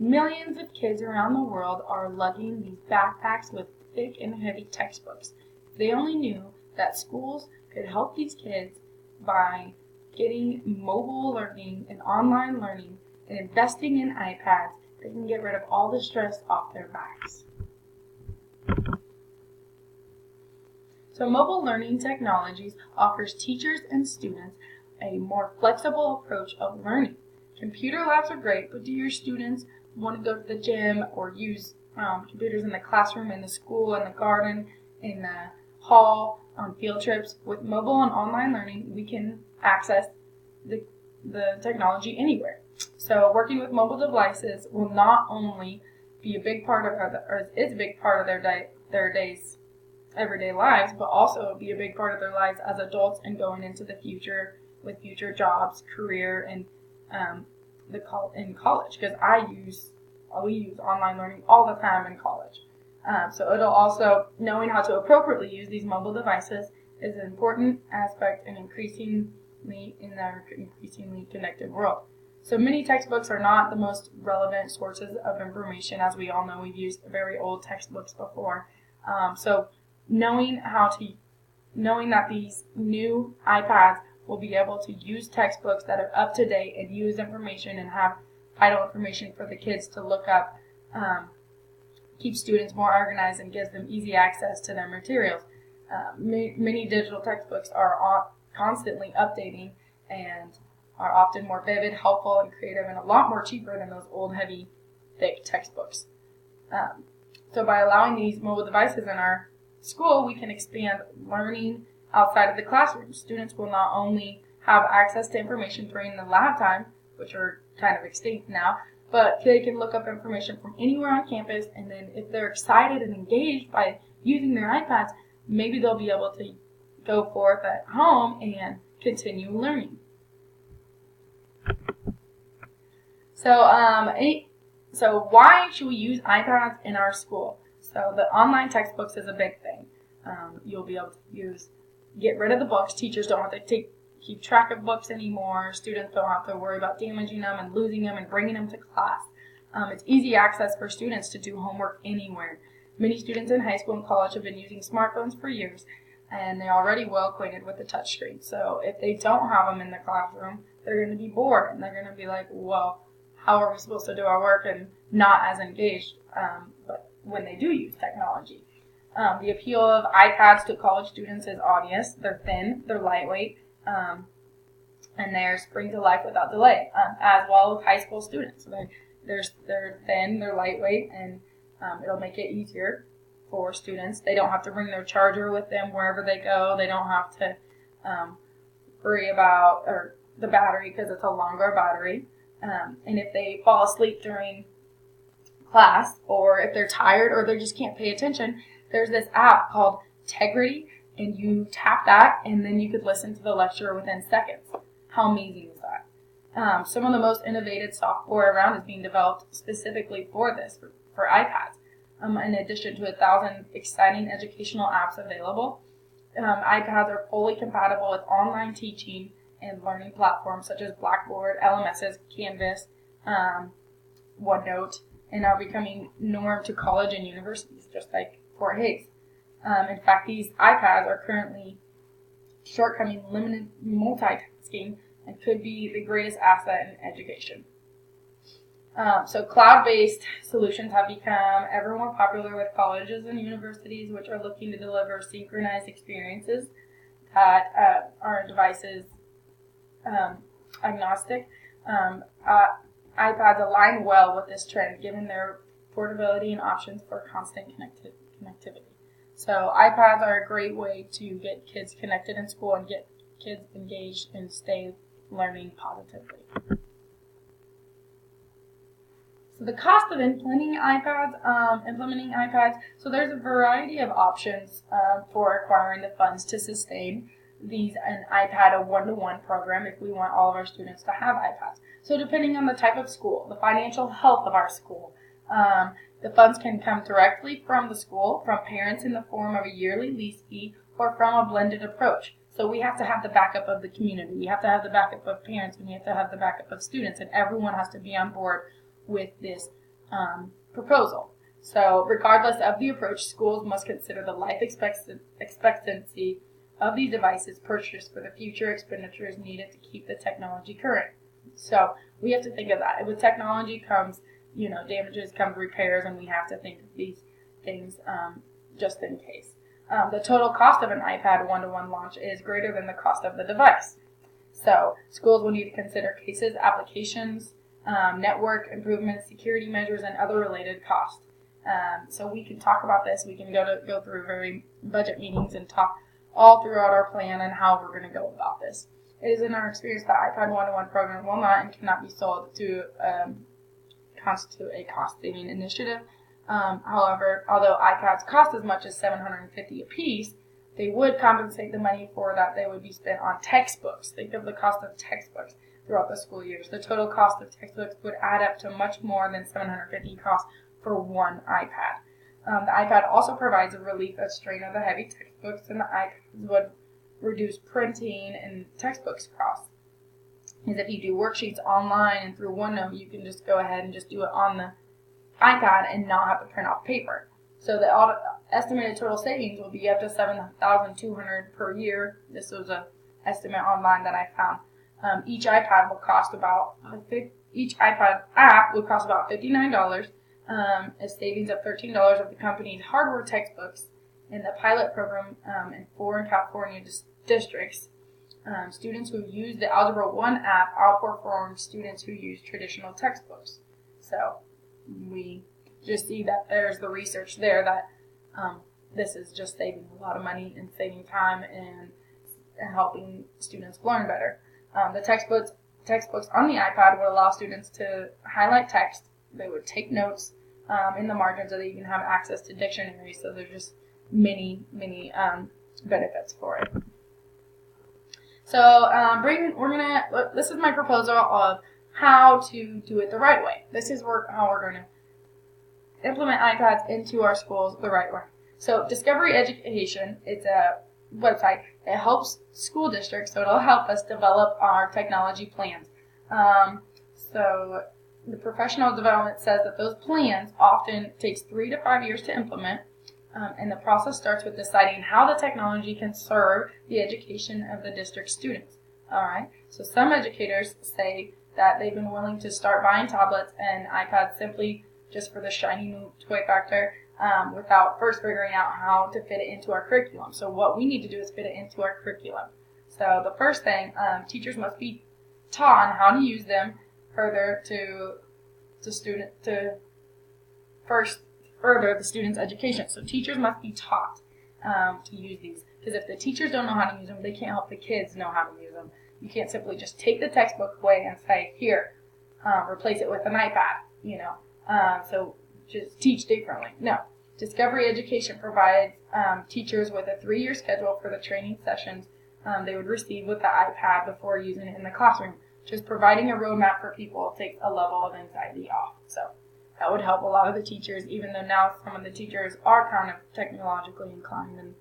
Millions of kids around the world are lugging these backpacks with thick and heavy textbooks. If they only knew that schools could help these kids by getting mobile learning and online learning and investing in iPads, they can get rid of all the stress off their backs. So mobile learning technologies offers teachers and students a more flexible approach of learning. Computer labs are great, but do your students want to go to the gym or use computers in the classroom, in the school, in the garden, in the hall, on field trips? With mobile and online learning, we can access the technology anywhere. So working with mobile devices will not only be a big part of is a big part of their days everyday lives, but also be a big part of their lives as adults and going into the future with future jobs, career, and in college. Because we use online learning all the time in college. So it'll also, knowing how to appropriately use these mobile devices is an important aspect in our increasingly connected world. So many textbooks are not the most relevant sources of information. As we all know, we've used very old textbooks before. So knowing that these new iPads will be able to use textbooks that are up to date and use information and have vital information for the kids to look up, keeps students more organized and gives them easy access to their materials. Many digital textbooks are constantly updating and are often more vivid, helpful, and creative, and a lot more cheaper than those old, heavy, thick textbooks. So by allowing these mobile devices in our school, we can expand learning outside of the classroom. Students will not only have access to information during the lab time, which are kind of extinct now, but they can look up information from anywhere on campus, and then if they're excited and engaged by using their iPads, maybe they'll be able to go forth at home and continue learning. So why should we use iPads in our school? So the online textbooks is a big thing. You'll be able to get rid of the books. Teachers don't have to keep track of books anymore. Students don't have to worry about damaging them and losing them and bringing them to class. It's easy access for students to do homework anywhere. Many students in high school and college have been using smartphones for years, and they're already well acquainted with the touchscreen. So if they don't have them in the classroom, they're going to be bored, and they're going to be like, well, how are we supposed to do our work, and not as engaged but when they do use technology. The appeal of iPads to college students is obvious. They're thin, they're lightweight, and they're spring to life without delay, as well as high school students. So they're thin, they're lightweight, and it'll make it easier for students. They don't have to bring their charger with them wherever they go. They don't have to worry about the battery because it's a longer battery. And if they fall asleep during class, or if they're tired or they just can't pay attention, there's this app called Tegrity, and you tap that, and then you could listen to the lecture within seconds. How amazing is that? Some of the most innovative software around is being developed specifically for this, for iPads. In addition to 1,000 exciting educational apps available, iPads are fully compatible with online teaching and learning platforms such as Blackboard, LMSs, Canvas, OneNote, and are becoming norm to college and universities, just like Fort Hays. In fact, these iPads are currently shortcoming limited multitasking and could be the greatest asset in education. So cloud-based solutions have become ever more popular with colleges and universities, which are looking to deliver synchronized experiences that are devices agnostic. iPads align well with this trend, given their portability and options for constant connectivity. So iPads are a great way to get kids connected in school and get kids engaged and stay learning positively. So the cost of implementing iPads, so there's a variety of options for acquiring the funds to sustain an iPad, a one-to-one program, if we want all of our students to have iPads. So depending on the type of school, the financial health of our school, the funds can come directly from the school, from parents in the form of a yearly lease fee, or from a blended approach. So we have to have the backup of the community. We have to have the backup of parents, and we have to have the backup of students, and everyone has to be on board with this proposal. So regardless of the approach, schools must consider the life expectancy of these devices purchased for the future expenditures needed to keep the technology current. So we have to think of that. With technology comes, damages, comes repairs, and we have to think of these things just in case. The total cost of an iPad one-to-one launch is greater than the cost of the device. So schools will need to consider cases, applications, network improvements, security measures, and other related costs. So we can talk about this. We can go through very budget meetings and talk all throughout our plan and how we're going to go about this. It is in our experience that iPad one-to-one program will not and cannot be sold to constitute a cost-saving initiative. However, although iPads cost as much as $750 apiece, they would compensate the money for that. They would be spent on textbooks. Think of the cost of textbooks throughout the school years. The total cost of textbooks would add up to much more than $750 costs for one iPad. The iPad also provides a relief of strain of the heavy textbooks, and the iPads would reduce printing and textbooks costs. Because if you do worksheets online and through OneNote, you can just go ahead and just do it on the iPad and not have to print off paper. So the estimated total savings will be up to $7,200 per year. This was an estimate online that I found. Each iPad app would cost about $59. A savings of $13 of the company's hardware textbooks in the pilot program in 4 California districts. Students who use the Algebra 1 app outperform students who use traditional textbooks. So we just see that there's the research there that this is just saving a lot of money and saving time and helping students learn better. The textbooks on the iPad would allow students to highlight text. They would take notes in the margins, so they even have access to dictionaries. So there's just many benefits for it. So this is my proposal of how to do it the right way. This is how we're going to implement iPads into our schools the right way. So Discovery Education, it's a website. It helps school districts, so it'll help us develop our technology plans. So the professional development says that those plans often takes 3 to 5 years to implement, and the process starts with deciding how the technology can serve the education of the district students. All right. So some educators say that they've been willing to start buying tablets and iPads simply just for the shiny new toy factor, without first figuring out how to fit it into our curriculum. So what we need to do is fit it into our curriculum. So the first thing, teachers must be taught on how to use them further to further the student's education. So teachers must be taught to use these, because if the teachers don't know how to use them, they can't help the kids know how to use them. You can't simply just take the textbook away and say, here, replace it with an iPad, so just teach differently. No. Discovery Education provides teachers with a 3-year schedule for the training sessions they would receive with the iPad before using it in the classroom. Just providing a roadmap for people takes a level of anxiety off. So that would help a lot of the teachers, even though now some of the teachers are kind of technologically inclined and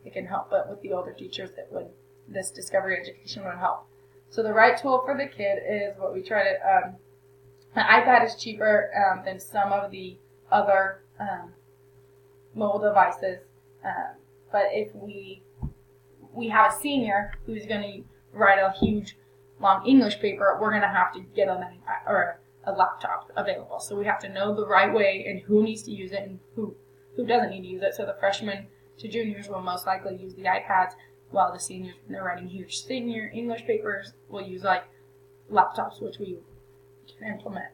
it can help, but with the older teachers, this Discovery Education would help. So the right tool for the kid is what we try to, the iPad is cheaper than some of the other mobile devices, but if we have a senior who's going to write a huge long English paper, we're going to have to get an iPad or a laptop available. So we have to know the right way and who needs to use it and who doesn't need to use it. So the freshmen to juniors will most likely use the iPads, while the seniors, when they're writing huge senior English papers, will use like laptops, which we can implement.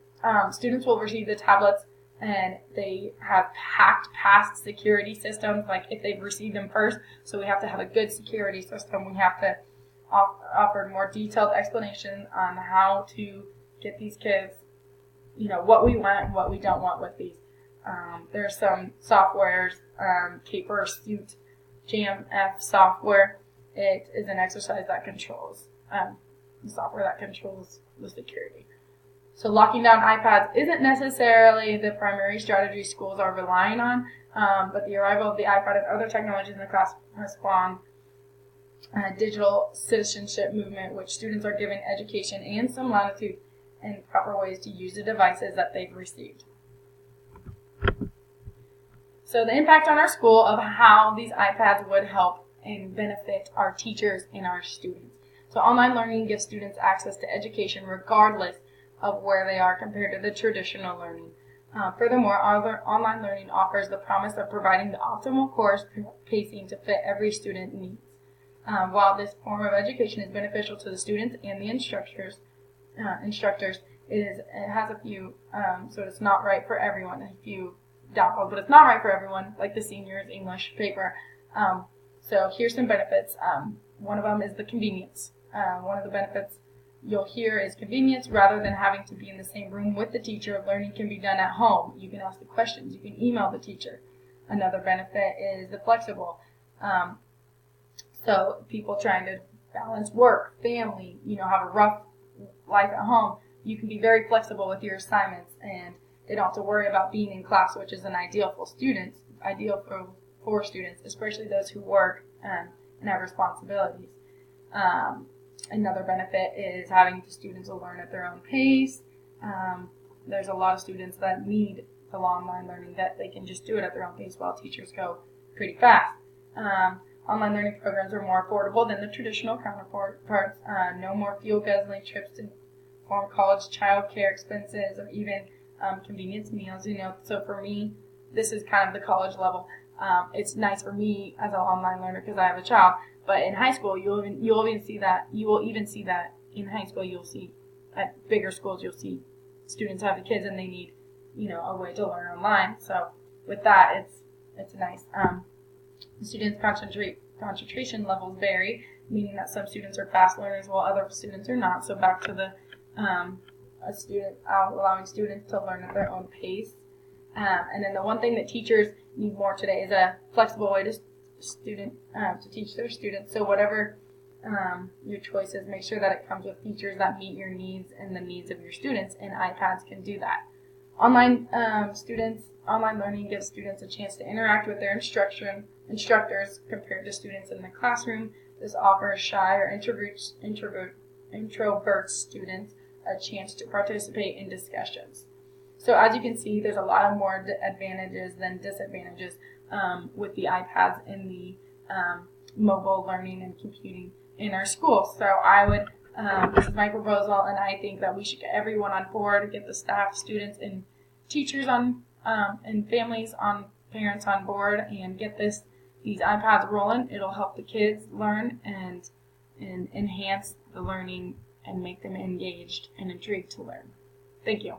Students will receive the tablets, and they have past security systems, like if they've received them first. So we have to have a good security system. We have to offer more detailed explanation on how to get these kids, what we want and what we don't want with these. There's some softwares, Caper, Suit, JMF software. It is an exercise that controls the software that controls the security. So locking down iPads isn't necessarily the primary strategy schools are relying on, but the arrival of the iPad and other technologies in the class has spawned a digital citizenship movement, which students are given education and some latitude and proper ways to use the devices that they've received. So the impact on our school of how these iPads would help and benefit our teachers and our students. So online learning gives students access to education regardless of where they are compared to the traditional learning. Furthermore, online learning offers the promise of providing the optimal course pacing to fit every student needs. While this form of education is beneficial to the students and the instructors, it has a few, so it's not right for everyone, a few downfalls, but it's not right for everyone, like the seniors English paper. So here's some benefits. One of them is the convenience. One of the benefits you'll hear is convenience. Rather than having to be in the same room with the teacher, learning can be done at home. You can ask the questions. You can email the teacher. Another benefit is the flexible. So people trying to balance work, family, have a rough life at home, you can be very flexible with your assignments, and they don't have to worry about being in class, which is an ideal for students, especially those who work and have responsibilities. Another benefit is having the students learn at their own pace. There's a lot of students that need the online learning that they can just do it at their own pace while teachers go pretty fast. Online learning programs are more affordable than the traditional counterparts. No more fuel-guzzling trips to form college child care expenses or even convenience meals. So for me, this is kind of the college level. It's nice for me as an online learner because I have a child. But in high school, you will even see that in high school. You'll see at bigger schools, you'll see students have the kids and they need a way to learn online. So with that, it's nice. Students' concentration levels vary, meaning that some students are fast learners while other students are not. So back to the allowing students to learn at their own pace. And then the one thing that teachers need more today is a flexible way to teach their students. So whatever your choice is, make sure that it comes with features that meet your needs and the needs of your students, and iPads can do that. Online learning gives students a chance to interact with their instructors compared to students in the classroom. This offers shy or introvert students a chance to participate in discussions. So as you can see, there's a lot of more advantages than disadvantages with the iPads and the mobile learning and computing in our schools. So this is my proposal, and I think that we should get everyone on board, get the staff, students, and teachers and parents on board, and get these iPads rolling. It'll help the kids learn and enhance the learning and make them engaged and intrigued to learn. Thank you.